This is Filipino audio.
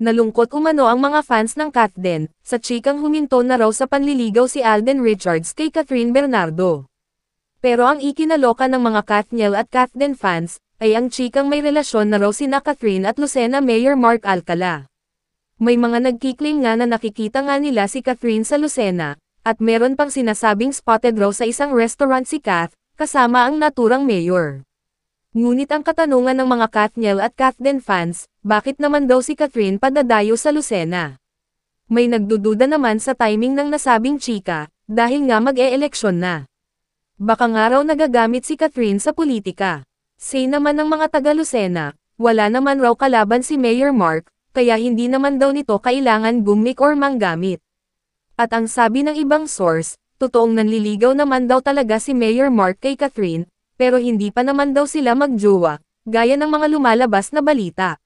Nalungkot umano ang mga fans ng Katden, sa chikang huminto na raw sa panliligaw si Alden Richards kay Catherine Bernardo. Pero ang ikinaloka ng mga Katniel at Katden fans, ay ang chikang may relasyon na raw sina Catherine at Lucena Mayor Mark Alcala. May mga nagkiklaim nga na nakikita nga nila si Catherine sa Lucena, at meron pang sinasabing spotted raw sa isang restaurant si Kath, kasama ang naturang mayor. Ngunit ang katanungan ng mga Katniel at Katden fans, bakit naman daw si Catherine padadayo sa Lucena? May nagdududa naman sa timing ng nasabing chika, dahil nga mag-e-eleksyon na. Baka nga raw nagagamit si Catherine sa politika. Say naman ng mga taga Lucena, wala naman raw kalaban si Mayor Mark, kaya hindi naman daw nito kailangan gumik or manggamit. At ang sabi ng ibang source, totoong nanliligaw naman daw talaga si Mayor Mark kay Catherine, pero hindi pa naman daw sila magjowa, gaya ng mga lumalabas na balita.